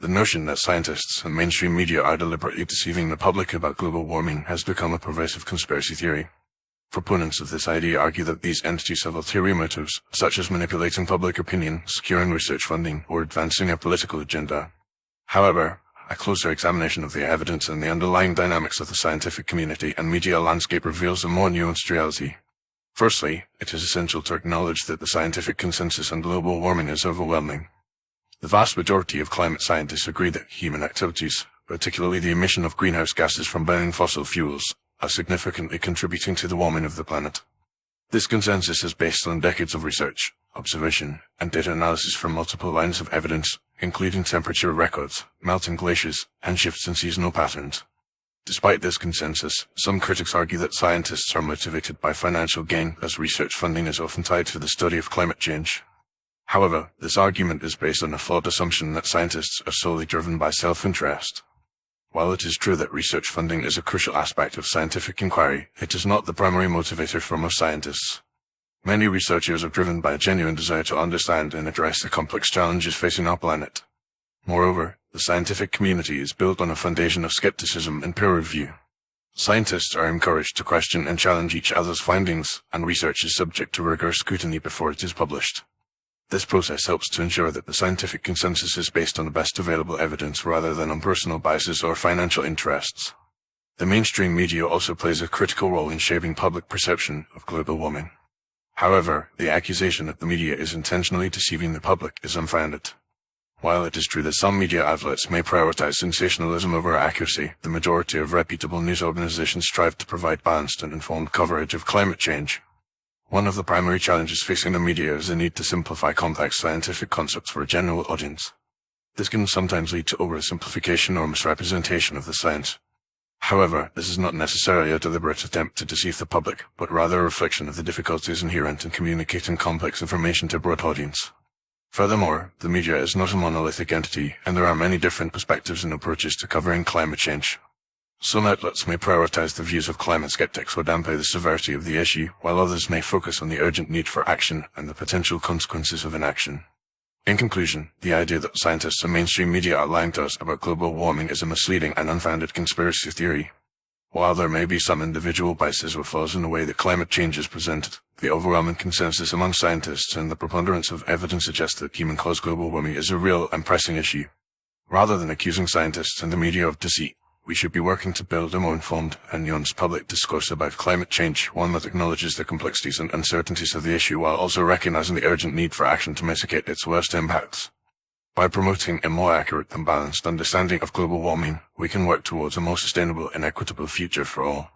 The notion that scientists and mainstream media are deliberately deceiving the public about global warming has become a pervasive conspiracy theory. Proponents of this idea argue that these entities have ulterior motives, such as manipulating public opinion, securing research funding, or advancing a political agenda. However, a closer examination of the evidence and the underlying dynamics of the scientific community and media landscape reveals a more nuanced reality. Firstly, it is essential to acknowledge that the scientific consensus on global warming is overwhelming. The vast majority of climate scientists agree that human activities, particularly the emission of greenhouse gases from burning fossil fuels, are significantly contributing to the warming of the planet. This consensus is based on decades of research, observation, and data analysis from multiple lines of evidence, including temperature records, melting glaciers, and shifts in seasonal patterns. Despite this consensus, some critics argue that scientists are motivated by financial gain, as research funding is often tied to the study of climate change. However, this argument is based on a flawed assumption that scientists are solely driven by self-interest. While it is true that research funding is a crucial aspect of scientific inquiry, it is not the primary motivator for most scientists. Many researchers are driven by a genuine desire to understand and address the complex challenges facing our planet. Moreover, the scientific community is built on a foundation of skepticism and peer review. Scientists are encouraged to question and challenge each other's findings, and research is subject to rigorous scrutiny before it is published. This process helps to ensure that the scientific consensus is based on the best available evidence rather than on personal biases or financial interests. The mainstream media also plays a critical role in shaping public perception of global warming. However, the accusation that the media is intentionally deceiving the public is unfounded. While it is true that some media outlets may prioritize sensationalism over accuracy, the majority of reputable news organizations strive to provide balanced and informed coverage of climate change. One of the primary challenges facing the media is the need to simplify complex scientific concepts for a general audience. This can sometimes lead to oversimplification or misrepresentation of the science. However, this is not necessarily a deliberate attempt to deceive the public, but rather a reflection of the difficulties inherent in communicating complex information to a broad audience. Furthermore, the media is not a monolithic entity, and there are many different perspectives and approaches to covering climate change. Some outlets may prioritize the views of climate skeptics or downplay the severity of the issue, while others may focus on the urgent need for action and the potential consequences of inaction. In conclusion, the idea that scientists and mainstream media are lying to us about global warming is a misleading and unfounded conspiracy theory. While there may be some individual biases or flaws in the way that climate change is presented, the overwhelming consensus among scientists and the preponderance of evidence suggests that human-caused global warming is a real and pressing issue. Rather than accusing scientists and the media of deceit, we should be working to build a more informed and nuanced public discourse about climate change, one that acknowledges the complexities and uncertainties of the issue while also recognizing the urgent need for action to mitigate its worst impacts. By promoting a more accurate and balanced understanding of global warming, we can work towards a more sustainable and equitable future for all.